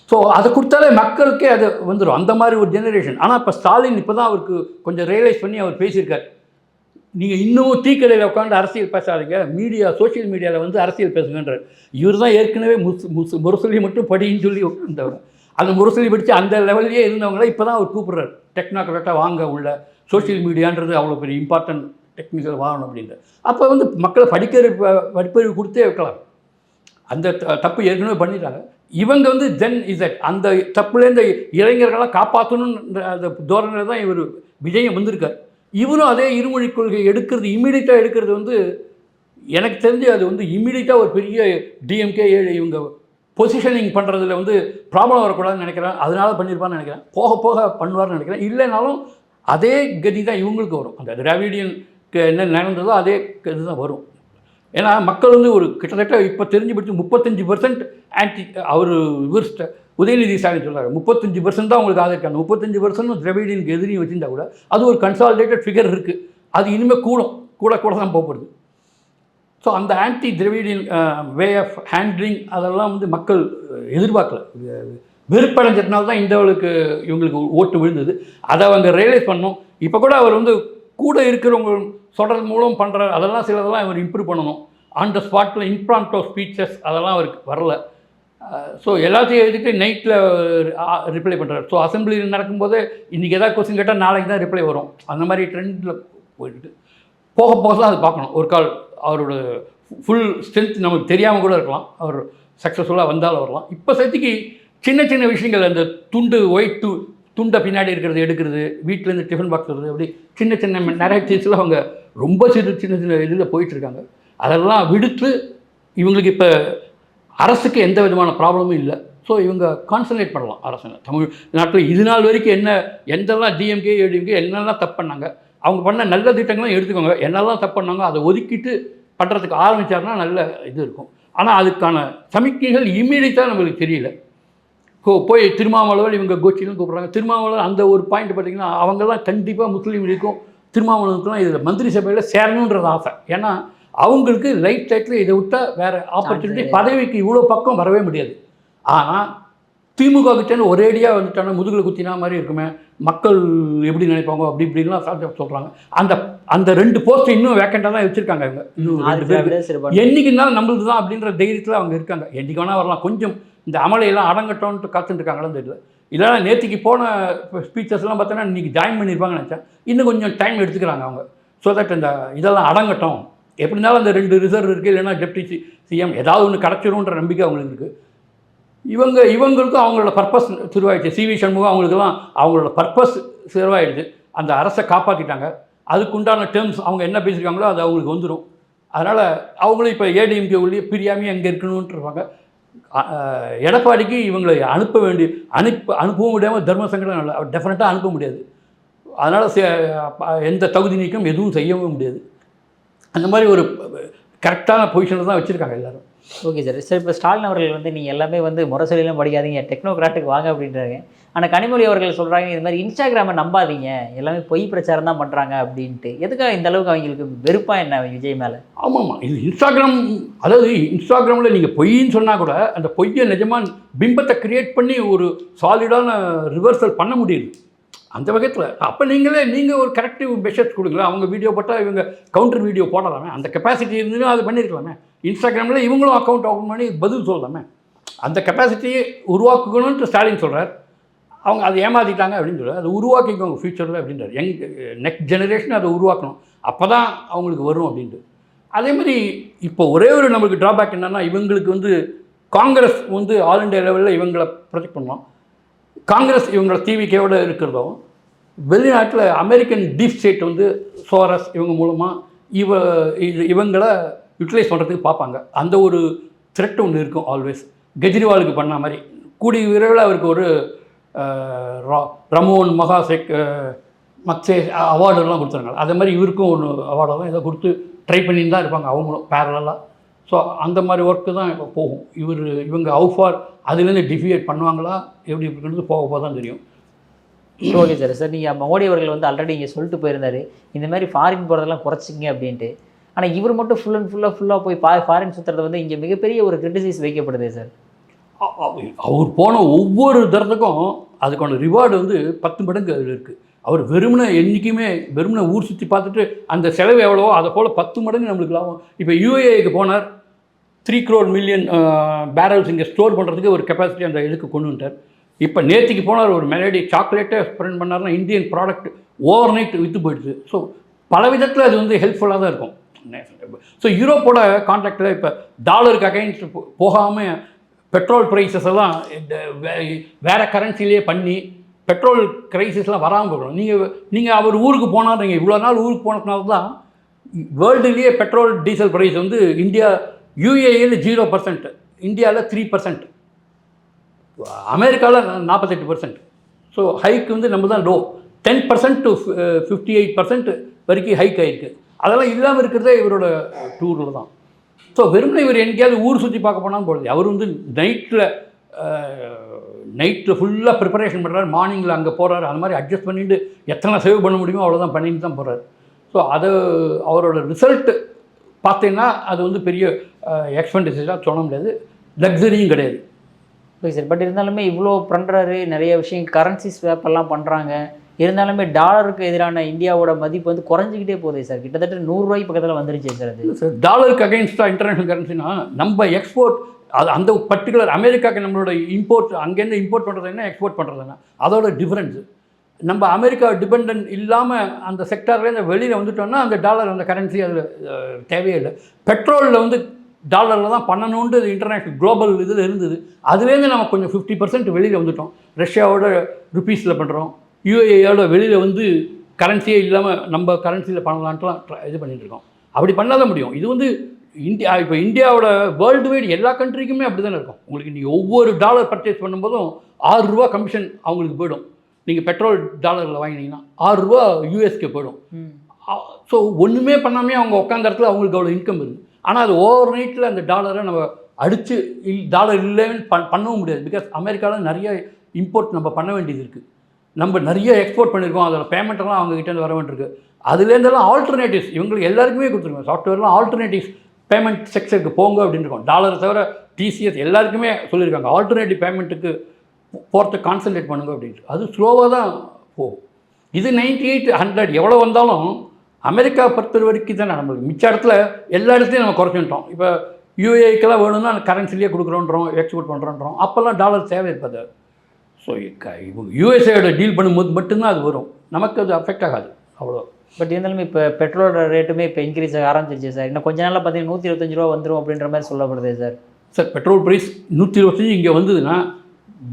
ஸோ அதை கொடுத்தாலே மக்களுக்கே அது வந்துடும், அந்த மாதிரி ஒரு ஜெனரேஷன். ஆனால் இப்போ ஸ்டாலின் இப்போ தான் அவருக்கு கொஞ்சம் ரியலைஸ் பண்ணி அவர் பேசியிருக்கார். நீங்கள் இன்னும் டீ கடையில் உட்காந்து அரசியல் பேசாதீங்க, சோஷியல் மீடியாவில் வந்து அரசியல் பேசுங்கன்றார். இவர் தான் ஏற்கனவே முரசொலி மட்டும் படின்னு சொல்லி இருந்தவர். அந்த முரசொலி படித்து அந்த லெவல்லையே இருந்தவங்கள இப்போ தான் அவர் கூப்பிட்றாரு, டெக்னாக்ராட்டாக வாங்க உள்ள சோஷியல் மீடியான்றது அவ்வளோ பெரிய இம்பார்ட்டன்ட் டெக்னிக்கல் வாங்கணும் அப்படின்ற. அப்போ வந்து மக்களை படிப்பறிவு கொடுத்தே வைக்கலாம். அந்த தப்பு ஏற்கனவே பண்ணிட்டாங்க. இவங்க வந்து அந்த தப்புலேருந்து இளைஞர்களெலாம் காப்பாற்றணுன்ற அந்த தோரணையில் தான் இவர் விஜயம் வந்திருக்கார். இவரும் அதே இருமொழி கொள்கை எடுக்கிறது, இம்மீடியட்டாக எடுக்கிறது வந்து எனக்கு தெரிஞ்சு அது வந்து இம்மீடியட்டாக ஒரு பெரிய டிஎம்கே இவங்க பொசிஷனிங் பண்ணுறதுல வந்து ப்ராப்ளம் வரக்கூடாதுன்னு நினைக்கிறேன். அதனால பண்ணியிருப்பான்னு நினைக்கிறேன். போக பண்ணுவார்னு நினைக்கிறேன். இல்லைனாலும் அதே கதி தான் இவங்களுக்கு வரும். அந்த திராவிடியனுக்கு என்ன நடந்ததோ அதே கதி தான் வரும். ஏன்னா மக்கள் வந்து ஒரு கிட்டத்தட்ட இப்போ தெரிஞ்சுபடுத்தி 35% ஆன்டி அவர் உதயநிதி ஸ்டாலின் சொல்கிறார். 35% தான் உங்களுக்கு ஆதரிக்காங்க. 35% திராவிடியனுக்கு எதிரியும் வச்சுருந்தா கூட அது ஒரு கன்சாலிடேட்டட் ஃபிகர் இருக்குது. அது இனிமேல் கூட தான் போகப்படுது. ஸோ அந்த anti Dravidian way of handling அதெல்லாம் வந்து மக்கள் எதிர்பார்க்கல. வெறுப்படைஞ்சதுனால தான் இவங்களுக்கு ஓட்டு விழுந்தது. அதை அவங்க ரியலைஸ் பண்ணணும். இப்போ கூட அவர் வந்து கூட இருக்கிறவங்க சொல்கிறது மூலம் பண்ணுற அதெல்லாம் சிலதெல்லாம் அவர் இம்ப்ரூவ் பண்ணணும். ஆன் த ஸ்பாட்டில் இம்ப்ராம்ப்டோ ஸ்பீச்சஸ் அதெல்லாம் அவருக்கு வரல. ஸோ எல்லாத்தையும் எழுதிட்டு நைட்டில் ரிப்ளை பண்ணுறாரு. ஸோ அசம்பிளியில் நடக்கும்போது இன்றைக்கி எதாவது கொஸ்டின் கேட்டால் நாளைக்கு தான் ரிப்ளை வரும். அந்த மாதிரி ட்ரெண்டில் போயிட்டு போக தான் அது பார்க்கணும். ஒரு கால் அவரோட ஃபுல் ஸ்ட்ரென்த் நமக்கு தெரியாமல் கூட இருக்கலாம், அவர் சக்ஸஸ்ஃபுல்லாக வந்தாலும் வரலாம். இப்போ சேர்த்துக்கு சின்ன விஷயங்கள், அந்த துண்டை பின்னாடி இருக்கிறது எடுக்கிறது, வீட்டிலேருந்து டிஃபன் பாக்ஸ் வருது, அப்படி சின்ன நரேட்டிவ்ஸில் அவங்க ரொம்ப சின்ன இதில் போயிட்டுருக்காங்க. அதெல்லாம் விடுத்து இவங்களுக்கு இப்போ அரசுக்கு எந்த விதமான ப்ராப்ளமும் இல்லை. ஸோ இவங்க கான்சன்ட்ரேட் பண்ணலாம் அரசு. தமிழ் நாட்டில் இது நாள் வரைக்கும் எந்தெல்லாம் டிஎம்கே ஏடிஎம்கே என்னெல்லாம் தப்பு பண்ணாங்க, அவங்க பண்ண நல்ல திட்டங்களும் எடுத்துக்கோங்க. என்னெல்லாம் தப்பு பண்ணாங்க அதை ஒதுக்கிட்டு பண்ணுறதுக்கு ஆரம்பித்தாருன்னா நல்ல இது இருக்கும். ஆனால் அதுக்கான சமிக்கைகள் இம்மீடியட்டாக நம்மளுக்கு தெரியல. போய் திருமாவளவன் இவங்க கோச்சிலும் கூப்பிட்றாங்க. திருமாவளவன் அந்த ஒரு பாயிண்ட் பார்த்தீங்கன்னா அவங்க தான் கண்டிப்பாக முஸ்லீம் லீக்கும் திருமாவளவனுக்குலாம் இதில் மந்திரி சபையில் சேரணுன்றது ஆசை. ஏன்னா அவங்களுக்கு லைஃப் டைத்தில் இதை விட்டால் வேறு ஆப்பர்ச்சுனிட்டி பதவிக்கு இவ்வளோ பக்கம் வரவே முடியாது. ஆனால் திமுக கிட்டேன்னு ஒரேடியாக வந்துட்டாங்கன்னா முதுகில் குத்தினா மாதிரி இருக்குமே, மக்கள் எப்படி நினைப்பாங்க அப்படி இப்படின்லாம் சொல்கிறாங்க. அந்த அந்த 2 போஸ்ட் இன்னும் வேக்கண்டாக தான் வச்சுருக்காங்க. இவங்க இன்னும் என்றைக்குனாலும் நம்மளுக்கு தான் அப்படின்ற தைரியத்தில் அவங்க இருக்காங்க. என்றைக்கு வேணால் வரலாம். கொஞ்சம் இந்த அமலையெல்லாம் அடங்கட்டோன்ட்டு காத்துட்டு இருக்காங்களான்னு தெரியல. இல்லைனா நேற்றுக்கு போன ஸ்பீச்சர்ஸ்லாம் பார்த்தோன்னா இன்றைக்கி ஜாயின் பண்ணியிருப்பாங்கன்னு நினச்சேன். இன்னும் கொஞ்சம் டைம் எடுத்துக்கிறாங்க அவங்க. ஸோ தட் இந்த இதெல்லாம் அடங்கட்டும். எப்படி இருந்தாலும் அந்த 2 ரிசர்வ் இருக்குது, இல்லைன்னா டெப்டி சிஎம் ஏதாவது ஒன்று கிடச்சிரும்ன்ற நம்பிக்கை அவங்களுக்கு இருக்குது. இவங்களுக்கும் அவங்களோட பர்பஸ் சிறுவாயிடுச்சு. சிவி சண்முகம் அவங்களுக்கெல்லாம் அவங்களோட பர்பஸ் சிறுவாயிடுச்சு. அந்த அரசை காப்பாற்றிட்டாங்க. அதுக்குண்டான டேர்ம்ஸ் அவங்க என்ன பேசியிருக்காங்களோ அது அவங்களுக்கு வந்துடும். அதனால் அவங்களும் இப்போ ஏடிஎம்கே உள்ளே பிரியாமல் எங்கே இருக்கணும்னு இருப்பாங்க. எடப்பாடிக்கு இவங்களை அனுப்பவும் முடியாமல் தர்ம சங்கடம் இல்லை, டெஃபினட்டாக அனுப்ப முடியாது. அதனால் எந்த தகுதி நீக்கம் எதுவும் செய்யவும் முடியாது. அந்த மாதிரி ஒரு கரெக்டான பொசிஷனில் தான் வச்சுருக்காங்க எல்லோரும். Okay sir. சார் இப்போ ஸ்டாலின் அவர்கள் வந்து நீங்கள் எல்லாமே வந்து முரசொலியெல்லாம் படிக்காதீங்க, டெக்னோக்ராட்டுக்கு வாங்க அப்படின்றாங்க. ஆனால் கனிமொழி அவர்கள் சொல்கிறாங்க இது மாதிரி இன்ஸ்டாகிராமை நம்பாதீங்க, எல்லாமே பொய் பிரச்சாரம் தான் பண்ணுறாங்க அப்படின்ட்டு. எதுக்காக இந்த அளவுக்கு அவங்களுக்கு வெறுப்பாக என்ன விஜய் மேலே? ஆமாம்மா, இது இன்ஸ்டாகிராம், அதாவது இன்ஸ்டாகிராமில் நீங்கள் பொய்ன்னு சொன்னால் கூட அந்த பொய்யை நிஜமாக பிம்பத்தை க்ரியேட் பண்ணி ஒரு சாலிடான ரிவர்சல் பண்ண முடியுது அந்த வகையில். அப்போ நீங்கள் ஒரு கரெக்டிவ் மெஷர்ஸ் கொடுங்களேன். அவங்க வீடியோ போட்டால் இவங்க கவுண்டர் வீடியோ போடலாமே, அந்த கெப்பாசிட்டி இருந்துன்னு அது பண்ணியிருக்கலாமே. இன்ஸ்டாகிராமில் இவங்களும் அக்கௌண்ட் ஓப்பன் பண்ணி பதில் சொல்லலாமே. அந்த கெப்பாசிட்டியை உருவாக்கணும்னு ஸ்டாலின் சொல்கிறார். அவங்க அதை ஏமாற்றிட்டாங்க அப்படின்னு சொல்கிறார். அதை உருவாக்கிக்கோங்க ஃப்யூச்சரில் அப்படின்றார். நெக்ஸ்ட் ஜெனரேஷன் அதை உருவாக்கணும், அப்போ தான் அவங்களுக்கு வரும் அப்படின்ட்டு. அதே மாதிரி இப்போ ஒரே ஒரு நம்மளுக்கு ட்ராபேக் என்னென்னா, இவங்களுக்கு வந்து காங்கிரஸ் வந்து ஆல் இண்டியா லெவலில் இவங்களை ப்ரொஜெக்ட் பண்ணலாம். காங்கிரஸ் இவங்களோட டிவிகேவோட இருக்கிறதும், வெளிநாட்டில் அமெரிக்கன் டீப் ஸ்டேட் வந்து சோரஸ் இவங்க மூலமாக இவங்களை யூட்டிலைஸ் பண்ணுறதுக்கு பார்ப்பாங்க. அந்த ஒரு த்ரெட் ஒன்று இருக்கும் ஆல்வேஸ். கெஜ்ரிவாலுக்கு பண்ண மாதிரி கூடிய விரைவில் அவருக்கு ஒரு ரமோன் மகாசேக் மக்சே அவார்டெல்லாம் கொடுத்துருக்காங்க. அதே மாதிரி இவருக்கும் ஒன்று அவார்டெல்லாம் இதை கொடுத்து ட்ரை பண்ணின்னு தான் இருப்பாங்க அவங்களும் பேரலாக. ஸோ அந்த மாதிரி ஒர்க்கு தான் இப்போ போகும். இவங்க அவுஃபார் அதுலேருந்து டிஃபியேட் பண்ணுவாங்களா எப்படி இருக்கிறது போக தான் தெரியும். Okay sir. சார் நீங்கள் மோடி அவர்கள் வந்து ஆல்ரெடி இங்கே சொல்லிட்டு போயிருந்தார் இந்த மாதிரி ஃபாரின் போகிறதெல்லாம் குறைச்சிங்க அப்படின்ட்டு. ஆனால் இவர் மட்டும் ஃபுல்லாக போய் ஃபாரின் சுற்றுறது வந்து இங்கே மிகப்பெரிய ஒரு கிரிட்டிசைஸ் வைக்கப்படுது சார். அவர் போன ஒவ்வொரு தரத்துக்கும் அதுக்கான ரிவார்டு வந்து 10 மடங்கு அதில் இருக்குது. அவர் வெறுமனே ஊர் சுற்றி பார்த்துட்டு அந்த செலவு எவ்வளவோ அதை போல் 10 மடங்கு நம்மளுக்கு லாபம். இப்போ யூஏஏக்கு போனார், 3 crore million பேரல்ஸ் இங்கே ஸ்டோர் பண்ணுறதுக்கு ஒரு கெப்பாசிட்டி அந்த இதுக்கு கொண்டு வந்துட்டார். இப்போ நேற்றுக்கு போனார், ஒரு மெலடி சாக்லேட்டை ஸ்ப்ரெண்ட் பண்ணார்னா இந்தியன் ப்ராடக்ட் ஓவர் நைட் விற்று போயிடுச்சு. ஸோ பல விதத்தில் அது வந்து ஹெல்ப்ஃபுல்லாக தான் இருக்கும். ஸோ யூரோப்போட கான்டாக்டில் இப்போ டாலருக்கு அகைன்ஸ்ட் போகாமல் பெட்ரோல் ப்ரைஸஸ் எல்லாம் வேறு கரன்சிலேயே பண்ணி பெட்ரோல் கிரைசிஸ்லாம் வராமல் போகணும். நீங்கள் அவர் ஊருக்கு போனால், நீங்கள் இவ்வளோ நாள் ஊருக்கு போனதுனால தான் வேர்ல்டுலேயே பெட்ரோல் டீசல் ப்ரைஸ் வந்து யூஏஏல 0%, இந்தியாவில் 3%, அமெரிக்காவில் 48%. ஸோ ஹைக் வந்து நம்ம தான் லோ. 10% to 58% வரைக்கும் ஹைக் ஆகிருக்கு. அதெல்லாம் இல்லாமல் இருக்கிறதே இவரோட டூரில் தான். ஸோ வெறுமனே இவர் எங்கேயாவது ஊர் சுற்றி பார்க்க போனாலும் போடுது. அவர் வந்து நைட்டில் ஃபுல்லாக ப்ரிப்பரேஷன் பண்ணுறாரு, மார்னிங்கில் அங்கே போகிறாரு. அந்த மாதிரி அட்ஜஸ்ட் பண்ணிட்டு எத்தனை சேவ் பண்ண முடியுமோ அவ்வளோதான் பண்ணிட்டு தான் போகிறாரு. ஸோ அது அவரோட ரிசல்ட்டு பார்த்தீங்கன்னா அது வந்து பெரிய எக்ஸ்பெண்டிச்சராக சொல்ல முடியாது, லக்ஸரியும் கிடையாது. Okay sir. பட் இருந்தாலுமே இவ்வளோ பண்ணுறாரு, நிறைய விஷயம் கரன்சி ஸ்வாப்பெல்லாம் பண்ணுறாங்க. இருந்தாலுமே டாலருக்கு எதிரான இந்தியாவோட மதிப்பு வந்து குறைஞ்சிக்கிட்டே போகுது சார். கிட்டத்தட்ட 100 ரூபாய்க்கு பக்கத்தில் வந்துருச்சு சார். அது சார் டாலருக்கு அகைன்ஸ்டாக இன்டர்நேஷ்னல் கரன்சினா நம்ம எக்ஸ்போர்ட் அது அந்த பர்டிகுலர் அமெரிக்காவுக்கு நம்மளோட இம்போர்ட் அங்கேருந்து இம்போர்ட் பண்ணுறது என்ன, எக்ஸ்போர்ட் பண்ணுறது என்ன, அதோட டிஃப்ரென்ஸு. நம்ம அமெரிக்கா டிபெண்ட் இல்லாமல் அந்த செக்டார்லேருந்து வெளியில் வந்துட்டோம்னா அந்த டாலர் அந்த கரன்சி அதில் தேவையே இல்லை. பெட்ரோலில் வந்து டாலரில் தான் பண்ணணுன்ட்டு இன்டர்நேஷ்னல் குளோபல் இதில் இருந்தது. அதுலேருந்து நம்ம கொஞ்சம் 50% வெளியில் வந்துட்டோம். ரஷ்யாவோட ருப்பீஸில் பண்ணுறோம், யூஏஏயோட வெளியில் வந்து கரன்சியே இல்லாமல் நம்ம கரன்சியில் பண்ணலான்ட்டுலாம் இது பண்ணிகிட்ருக்கோம். அப்படி பண்ணாத முடியும். இது வந்து இப்போ இந்தியாவோட வேர்ல்டு வைடு எல்லா கண்ட்ரிக்குமே அப்படி தானே இருக்கும். உங்களுக்கு நீங்கள் ஒவ்வொரு டாலர் பர்ச்சேஸ் பண்ணும்போதும் 6 ரூபா கமிஷன் அவங்களுக்கு போயிடும். நீங்கள் பெட்ரோல் டாலரில் வாங்கினீங்கன்னா 6 ரூபா யூஎஸ்க்கு போயிடும். ஸோ ஒன்றுமே பண்ணாமே அவங்க உட்காந்த இடத்துல அவங்களுக்கு அவ்வளோ இன்கம் இருக்குது. ஆனால் அது ஓவர் நைட்டில் அந்த டாலரை நம்ம அடித்து டாலர் இல்லைன்னு பண்ணவும் முடியாது. பிகாஸ் அமெரிக்காவில் நிறைய இம்போர்ட் நம்ம பண்ண வேண்டியது இருக்குது. நம்ம நிறைய எக்ஸ்போர்ட் பண்ணியிருக்கோம். அதோட பேமெண்ட்டெல்லாம் அவங்ககிட்டேருந்து வர வேண்டியிருக்கு. அதுலேருந்தெல்லாம் ஆல்டர்னேட்டிவ்ஸ் இவங்களுக்கு எல்லாருக்குமே கொடுத்துருக்கோம். சாஃப்ட்வேர்லாம் ஆல்டர்னேட்டிவ்ஸ் பேமெண்ட் செக்டருக்கு போங்க அப்படின்னு இருக்கோம். டாலரை தவிர டிசிஎஸ் எல்லாருக்குமே சொல்லியிருக்காங்க ஆல்டர்னேட்டிவ் பேமெண்ட்டுக்கு போகிறதுக்கு கான்சன்ட்ரேட் பண்ணுங்க அப்படின்ட்டு. அது ஸ்லோவாக தான் போகும். இது 98, 100 எவ்வளோ வந்தாலும் அமெரிக்கா பொறுத்த வரைக்கும் தானே நம்மளுக்கு. மிச்ச இடத்துல எல்லா இடத்துலையும் நம்ம குறைச்சிட்டோம். இப்போ யூஏக்கெல்லாம் வேணும்னா கரன்சிலேயே கொடுக்குறோன்றோம், எக்ஸ்போர்ட் பண்ணுறோன்றோம். அப்போல்லாம் டாலர் தேவை இருப்பது. ஸோ யூஎஸ்ஏயோட டீல் பண்ணும்போது மட்டும்தான் அது வரும். நமக்கு அது அஃபெக்ட் ஆகாது அவ்வளோ. பட் இருந்தாலும் இப்போ பெட்ரோலோட ரேட்டுமே இப்போ இன்க்ரீஸ் ஆக ஆரம்பிச்சிருச்சு சார். இன்னும் கொஞ்ச நாளில் பார்த்தீங்கன்னா 125 ரூபா வந்துடும் அப்படின்ற மாதிரி சொல்லப்படுது சார். சார் பெட்ரோல் ப்ரைஸ் 125 இங்கே வந்ததுன்னா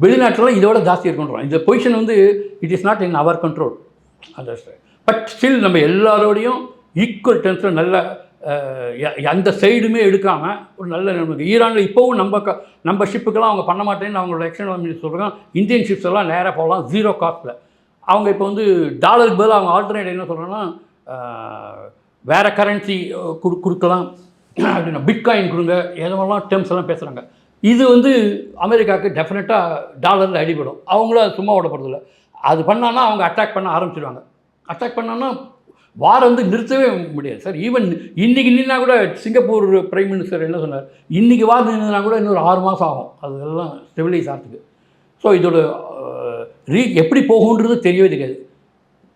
வெளிநாட்டில் இதோட ஜாஸ்தி இருக்குன்றோம். இந்த பொசிஷன் வந்து it is not in our control. அந்த பட் ஸ்டில் நம்ம எல்லாரோடையும் ஈக்குவல் டென்ஸில் நல்ல அந்த சைடுமே எடுக்காமல் ஒரு நல்ல நிலைமைக்கு ஈரானில் இப்போவும் நம்ம ஷிப்புக்கெல்லாம் அவங்க பண்ண மாட்டேன்னு அவங்களோட எக்ஸ்டர்னல் மினிஸ்டர் சொல்கிறாங்க. இந்தியன் ஷிப்ஸ் எல்லாம் நேராக போகலாம் 0 காஸ்ட்டில். அவங்க இப்போ வந்து டாலருக்கு பதில் அவங்க ஆல்டர்னேட் என்ன சொல்கிறாங்கன்னா வேறு கரன்சி கொடுக்கலாம் அப்படின்னா பிட்காயின் கொடுங்க எதெல்லாம் டேர்ம்ஸ் எல்லாம் பேசுகிறாங்க. இது வந்து அமெரிக்காவுக்கு டெஃபினட்டாக டாலரில் அடிபடும். அவங்களும் அது சும்மா விட போகிறதில்ல. அது பண்ணான்னா அவங்க அட்டாக் பண்ண ஆரம்பிச்சிடுவாங்க. அட்டாக் பண்ணோன்னா வாரம் வந்து நிறுத்தவே முடியாது சார். ஈவன் இன்றைக்கி நின்னா கூட சிங்கப்பூர் பிரைம் மினிஸ்டர் என்ன சொன்னார், இன்றைக்கி வாரம் நின்றுனா கூட இன்னொரு 6 மாதம் ஆகும் அதெல்லாம் ஸ்டெபிலைஸ் ஆகிறதுக்கு. ஸோ இதோட எப்படி போகுன்றது தெரியவே தெரியாது.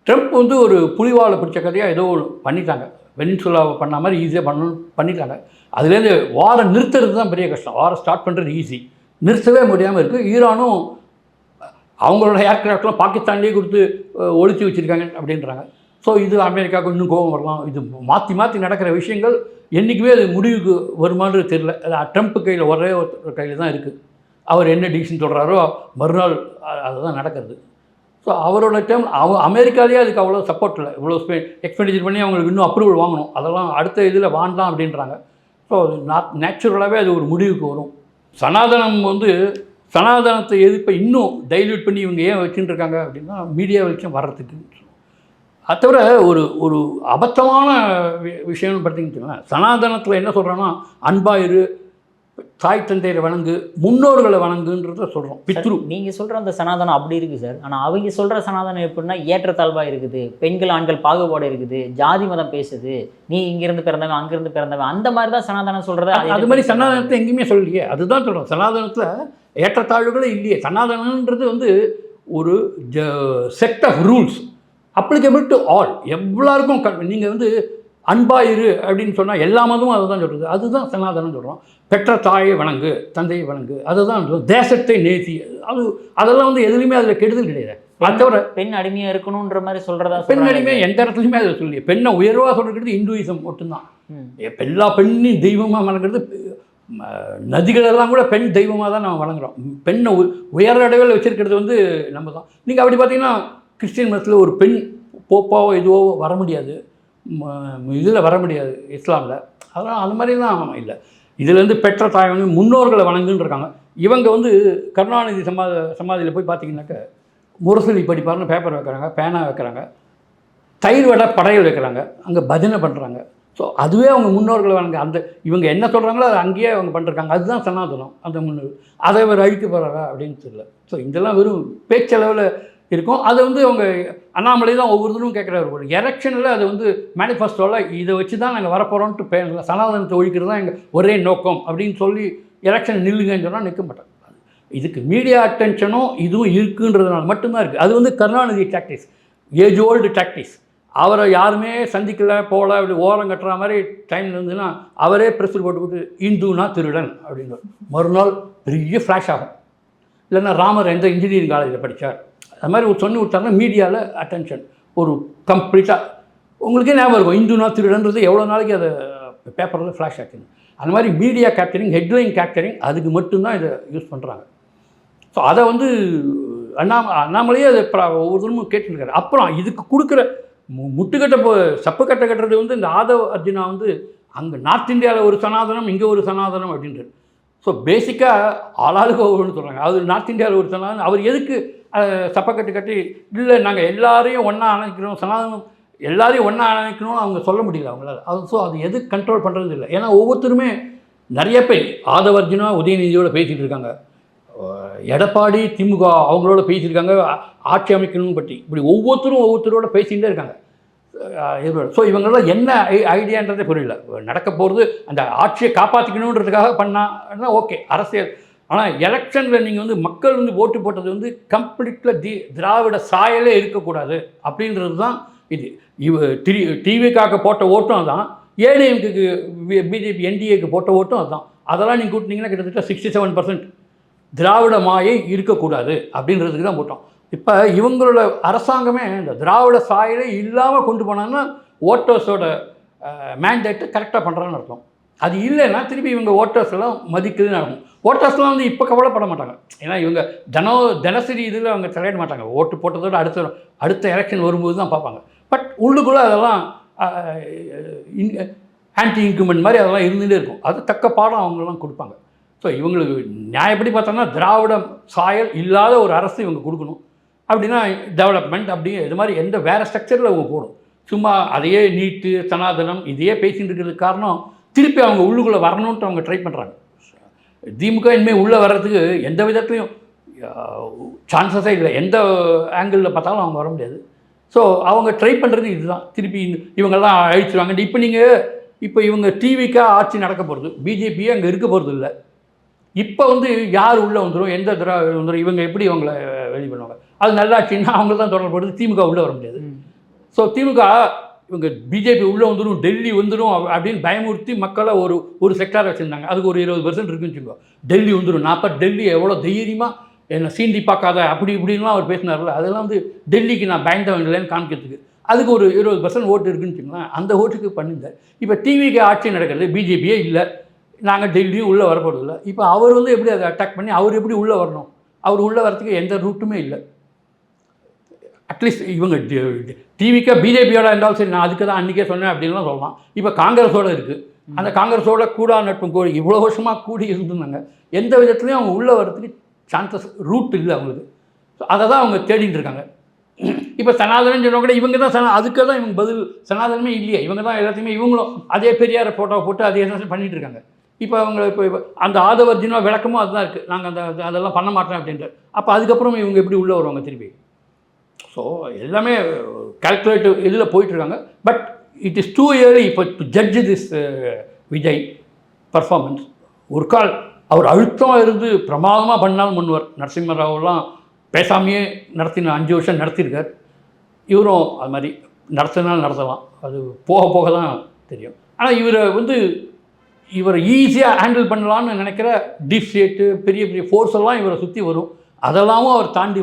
ட்ரம்ப் வந்து ஒரு புலிவாலை பிடிச்ச கதையாக ஏதோ பண்ணிட்டாங்க. வெனின்சுலாவை பண்ண மாதிரி ஈஸியாக பண்ணிட்டாங்க. அதுலேருந்து வாரம் நிறுத்துறது தான் பெரிய கஷ்டம். வாரம் ஸ்டார்ட் பண்ணுறது ஈஸி, நிறுத்தவே முடியாமல் இருக்குது. ஈரானும் அவங்களோட ஏர்க்ராஃப்ட்லாம் பாகிஸ்தான்லேயே கொடுத்து ஒழிச்சு வச்சுருக்காங்க அப்படின்றாங்க. ஸோ இது அமெரிக்காவுக்கு இன்னும் கோபம் வரலாம். இது மாற்றி மாற்றி நடக்கிற விஷயங்கள் என்றைக்குமே அது முடிவுக்கு வருமானது தெரியல. அது ட்ரம்ப் கையில் ஒரே ஒரு கையில் தான் இருக்குது. அவர் என்ன டிசிஷன் சொல்கிறாரோ மறுநாள் அதுதான் நடக்கிறது. ஸோ அவரோட டைம் அமெரிக்காலேயே அதுக்கு அவ்வளோ சப்போர்ட் இல்லை. இவ்வளோ எக்ஸ்பெண்டிச்சர் பண்ணி அவங்களுக்கு இன்னும் அப்ரூவல் வாங்கணும். அதெல்லாம் அடுத்த இதில் வாங்கலாம் அப்படின்றாங்க. ஸோ நேச்சுரலாகவே அது ஒரு முடிவுக்கு வரும். சனாதனம் வந்து சனாதனத்தை எதிர்ப்பை இன்னும் டைல்யூட் பண்ணி இவங்க ஏன் வச்சுட்டு இருக்காங்க அப்படின்னா மீடியா வச்சும் வர்றதுக்கு. அது தவிர ஒரு அபத்தமான விஷயம்னு பார்த்தீங்கன்னா சனாதனத்தில் என்ன சொல்கிறோன்னா அன்பாயிரு, தாய் தந்தையரை வணங்கு, முன்னோர்களை வணங்குன்றத சொல்கிறோம். பித்ரு நீங்கள் சொல்கிற அந்த சனாதனம் அப்படி இருக்குது சார். ஆனால் அவங்க சொல்கிற சனாதனம் எப்படின்னா ஏற்றத்தாழ்வாக இருக்குது, பெண்கள் ஆண்கள் பாகுபாடு இருக்குது, ஜாதி மதம் பேசுது, நீ இங்கேருந்து பிறந்தவன் அங்கேருந்து பிறந்தவன், அந்த மாதிரி தான் சனாதனம் சொல்கிறது. அது மாதிரி சனாதனத்தை எங்கேயுமே சொல்லலையே. அதுதான் சொல்கிறோம். சனாதனத்தில் ஏற்றத்தாழ்வுகளே இல்லையே. சனாதனன்றது வந்து ஒரு set of rules applicable to all. எல்லாருக்கும் நீங்கள் வந்து அன்பாயிரு அப்படின்னு சொன்னால் எல்லா மதமும் அதை தான் சொல்கிறது. அதுதான் சனாதனம் சொல்கிறோம். பெற்ற தாயை வணங்கு, தந்தையை வணங்கு, அதுதான் தேசத்தை நேசி. அதெல்லாம் வந்து எதுலையுமே அதில் கெடுதல் கிடையாது. அது தவிர பெண் அடிமையாக இருக்கணுன்ற மாதிரி சொல்கிறதா, பெண் அடிமையாக எந்த இடத்துலையுமே அதை சொல்லி பெண்ணை உயர்வாக சொல்கிறது இந்துயிசம் மட்டும்தான். எல்லா பெண்ணையும் தெய்வமாக வணங்குறது. நதிகளெல்லாம் கூட பெண் தெய்வமாக தான் நம்ம வணங்குறோம். பெண்ணை உயர் இடவில் வச்சுருக்கிறது வந்து நம்ம தான். நீங்கள் அப்படி பார்த்தீங்கன்னா கிறிஸ்டின் மதத்தில் ஒரு பெண் போப்பாவோ எதுவோ வர முடியாது, இதில் வர முடியாது இஸ்லாமில். அதெல்லாம் அது மாதிரிலாம் இல்லை. இதுலேருந்து பெற்ற தாய் வந்து முன்னோர்களை வணங்குன்னு இருக்காங்க. இவங்க வந்து கருணாநிதி சமாதியில் போய் பார்த்தீங்கன்னாக்க முரசொலி படிப்பார்னு பேப்பர் வைக்கிறாங்க, பேனா வைக்கிறாங்க, தயிர் வடை படையல் வைக்கிறாங்க, அங்கே பஜனை பண்ணுறாங்க. ஸோ அதுவே அவங்க முன்னோர்களை வணங்க. அந்த இவங்க என்ன சொல்கிறாங்களோ அதை அங்கேயே அவங்க பண்ணிருக்காங்க. அதுதான் சனாதனம். அந்த முன்னோர் அதை அவர் அழிக்க போகிறாரா அப்படின்னு தெரியல. ஸோ இதெல்லாம் வெறும் பேச்சளவில் இருக்கும். அதை வந்து அவங்க அண்ணாமலை தான் ஒவ்வொருத்தரும் கேட்குறாரு. ஒரு எலெக்ஷனில் அது வந்து மேனிஃபெஸ்டோவில் இதை வச்சு தான் நாங்கள் வரப்போகிறோன்ட்டு பேசல. சனாதனத்தை ஒழிக்கிறது தான் எங்கள் ஒரே நோக்கம் அப்படின்னு சொல்லி எலெக்ஷன் நில்லுங்கன்னு சொன்னால் நிற்க மாட்டாங்க. இதுக்கு மீடியா அட்டென்ஷனும் இதுவும் இருக்குன்றதுனால மட்டும்தான் இருக்குது. அது வந்து Karunanidhi tactics, age old tactics. அவரை யாருமே சந்திக்கலை போகல, அப்படி ஓரம் கட்டுற மாதிரி டைமில் இருந்துன்னா அவரே ப்ரெஸ் போட்டு இந்துனா திருடன் அப்படின்னு மறுநாள் பெரிய ஃப்ளாஷ் ஆகும். இல்லைன்னா ராமர் எந்த இன்ஜினியரிங் காலேஜில் படித்தார் அது மாதிரி ஒரு சொல்லி விட்டாங்கன்னா மீடியாவில் அட்டென்ஷன் ஒரு கம்ப்ளீட்டாக உங்களுக்கே ஞாபகம் இருக்கும். இந்துனா திருடன்றது எவ்வளோ நாளைக்கு அதை பேப்பரில் ஃப்ளாஷ் ஆச்சுன்னு. அந்த மாதிரி மீடியா கேப்சரிங், ஹெட்லைன் கேப்சரிங், அதுக்கு மட்டும்தான் இதை யூஸ் பண்ணுறாங்க. ஸோ அதை வந்து அண்ணாமலையே அதை ஒவ்வொருத்தரும் கேட்டுருக்காரு. அப்புறம் இதுக்கு கொடுக்குற முட்டுக்கட்டை சப்பு கட்டை கட்டுறது வந்து இந்த ஆதவ் அர்ஜுனா வந்து அங்கே நார்த் இந்தியாவில் ஒரு சனாதனம், இங்கே ஒரு சனாதனம் அப்படின்றது. ஸோ பேசிக்காக ஆளாளுக்கு ஒவ்வொன்று சொல்கிறாங்க. அது நார்த் இந்தியாவில் ஒரு சனாதனம். அவர் எதுக்கு சப்பக்கட்டு கட்டி இல்லை நாங்கள் எல்லாரையும் ஒன்றா அணைக்கிறோம், சனாதனம் எல்லாரையும் ஒன்றா அணைக்கணும்னு அவங்க சொல்ல முடியல அவங்களால. அது ஸோ அது எது கண்ட்ரோல் பண்ணுறது இல்லை. ஏன்னா ஒவ்வொருத்தருமே நிறைய பேர் ஆதவர்ஜுனா உதயநிதியோட பேசிகிட்டு இருக்காங்க, எடப்பாடி திமுக அவங்களோட பேசியிருக்காங்க ஆட்சி அமைக்கணும் பற்றி. இப்படி ஒவ்வொருத்தரோட பேசிகிட்டே இருக்காங்க. ஸோ இவங்களெல்லாம் என்ன ஐடியான்றதே புரியல. நடக்க போகிறது அந்த ஆட்சியை காப்பாற்றிக்கணுன்றதுக்காக பண்ணால் ஓகே அரசியல். ஆனால் எலெக்ஷனில் நீங்கள் வந்து மக்கள் வந்து ஓட்டு போட்டது வந்து கம்ப்ளீட்டில் திராவிட சாயலே இருக்கக்கூடாது அப்படின்றது தான் இது. டிவிக்காக போட்ட ஓட்டும் அதுதான், ஏடிஎம்கேக்கு பிஜேபி என்டிஏக்கு போட்ட ஓட்டும் அதுதான். அதெல்லாம் நீங்கள் கூட்டினீங்கன்னா கிட்டத்தட்ட 67% திராவிட மாயை இருக்கக்கூடாது அப்படின்றதுக்கு தான் போட்டோம். இப்போ இவங்களோட அரசாங்கமே இந்த திராவிட சாயலே இல்லாமல் கொண்டு போனாங்கன்னா ஓட்டர்ஸோட மேண்டேட்டை கரெக்டாக பண்ணுறான்னு அர்த்தம். அது இல்லைன்னா திருப்பி இவங்க ஓட்டர்ஸ் எல்லாம் மதிக்குதுன்னு அர்த்தம். ஓட்டர்ஸ்லாம் வந்து இப்போ கவலைப்பட மாட்டாங்க, ஏன்னா இவங்க தினசரி இதில் அவங்க தலையிட மாட்டாங்க. ஓட்டு போட்டதோட அடுத்த எலெக்ஷன் வரும்போது தான் பார்ப்பாங்க. பட் உள்ளுக்குள்ளே அதெல்லாம் ஆன்டி இன்க்ரிமெண்ட் மாதிரி அதெல்லாம் இருந்துகிட்டே இருக்கும். அது தக்க பாடம் அவங்களாம் கொடுப்பாங்க. ஸோ இவங்களுக்கு நியாயப்படி பார்த்தோம்னா திராவிட சாயல் இல்லாத ஒரு அரசு இவங்க கொடுக்கணும். அப்படின்னா டெவலப்மெண்ட் அப்படி இது மாதிரி எந்த வேறு ஸ்ட்ரக்சரில் அவங்க போடும். சும்மா அதையே நீட்டு சனாதனம் இதையே பேசிகிட்டு இருக்கிறதுக்கு காரணம் திருப்பி அவங்க உள்ளுக்குள்ளே வரணுன்ட்டு அவங்க ட்ரை பண்ணுறாங்க. திமுக இனிமேல் உள்ளே வர்றதுக்கு எந்த விதத்துலையும் சான்சஸே இல்லை. எந்த ஆங்கிளில் பார்த்தாலும் அவங்க வர முடியாது. ஸோ அவங்க ட்ரை பண்ணுறது இதுதான். திருப்பி இவங்கெல்லாம் அழிச்சிருவாங்க. இப்போ இவங்க டிவிக்காக ஆட்சி நடக்க போகிறது, பிஜேபியே அங்கே இருக்க போகிறது இல்லை. இப்போ வந்து யார் உள்ளே வந்துடும், எந்த திராவிட வந்துடும், இவங்க எப்படி அவங்கள வெளியே பண்ணுவாங்க? அது நல்லாச்சுன்னா அவங்க தான் தொடரப்படுது, திமுக உள்ளே வர முடியாது. ஸோ திமுக இவங்க பிஜேபி உள்ளே வந்துடும், டெல்லி வந்துடும் அப்படின்னு பயமுறுத்தி மக்களை ஒரு செக்டார் வச்சுருந்தாங்க. அதுக்கு ஒரு 20% இருக்குன்னு வச்சுக்கோ. டெல்லி வந்துடும், நான் டெல்லி எவ்வளோ தைரியமாக என்னை சீண்டி பார்க்காத அப்படி இப்படின்லாம் அவர் பேசினார்ல, அதெல்லாம் வந்து டெல்லிக்கு நான் பயந்தவன் இல்லைன்னு காமிக்கிறதுக்கு. அதுக்கு ஒரு 20% ஓட்டு இருக்குன்னு வச்சுக்கலாம். அந்த ஓட்டுக்கு பண்ணியிருந்தார். இப்போ டிவிக்கு ஆட்சி நடக்கிறது, பிஜேபியே இல்லை, நாங்கள் டெல்லியும் உள்ளே வரப்போகிறது இல்லை. இப்போ அவர் வந்து எப்படி அதை அட்டாக் பண்ணி அவர் எப்படி உள்ளே வரணும்? அவர் உள்ளே வரத்துக்கு எந்த ரூட்டுமே இல்லை. அட்லீஸ்ட் இவங்க டிவிக்கா பிஜேபியோட இருந்தாலும் சரி, நான் அதுக்கு தான் அன்றைக்கே சொன்னேன் அப்படின்லாம் சொல்லலாம். இப்போ காங்கிரஸோடு இருக்குது, அந்த காங்கிரஸோட கூடா நட்பும் கூடி இவ்வளோ வருஷமாக கூடி இருந்துருந்தாங்க. எந்த விதத்துலையும் அவங்க உள்ளே வரத்துக்கு சான்சஸ் ரூட் இல்லை அவங்களுக்கு. ஸோ அதை தான் அவங்க தேடிட்டு இருக்காங்க. இப்போ சனாதனம் சொன்னால் கூட இவங்க தான் அதுக்கு தான் இவங்க பதில் சனாதனமே இல்லையே, இவங்க தான் எல்லாத்தையுமே இவங்களும் அதே பெரியார ஃபோட்டோவை போட்டு அதே தான் பண்ணிகிட்டு இருக்காங்க. இப்போ அவங்க இப்போ அந்த ஆதவர்ஜினா விளக்கமும் அதுதான் இருக்குது, நாங்கள் அதெல்லாம் பண்ண மாட்டோம் அப்படின்ட்டு. அப்போ அதுக்கப்புறம் இவங்க எப்படி உள்ளே வருவாங்க திருப்பி? ஸோ எல்லாமே கால்குலேட்டிவ் இதில் போயிட்டுருக்காங்க. But it is too early இப்போ to judge this Vijay performance. ஒரு கால் அவர் அழுத்தமாக இருந்து பிரமாதமாக பண்ணாலும் முன்வர். நரசிம்மராவெல்லாம் பேசாமையே 5 வருஷம் நடத்தியிருக்கார். இவரும் அது மாதிரி நடத்தினாலும் நடத்தலாம், அது போக தான் தெரியும். ஆனால் இவரை ஈஸியாக ஹேண்டில் பண்ணலான்னு நினைக்கிற டீப் ஸ்டேட்டு பெரிய பெரிய ஃபோர்ஸ் எல்லாம் இவரை சுற்றி வரும். அதெல்லாமும் அவர் தாண்டி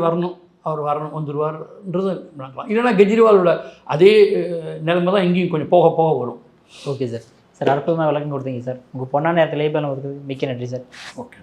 அவர் வந்துடுவார்ன்றது நினைக்கலாம். இல்லைன்னா கெஜ்ரிவாலோட அதே நிலைமை தான் இங்கேயும் கொஞ்சம் போக வரும். Okay sir. சார் அற்புதமாக விளக்கம் கொடுத்தீங்க சார். உங்கள் பொண்ணான நேரத்தில் மிக்க நன்றி சார். ஓகே.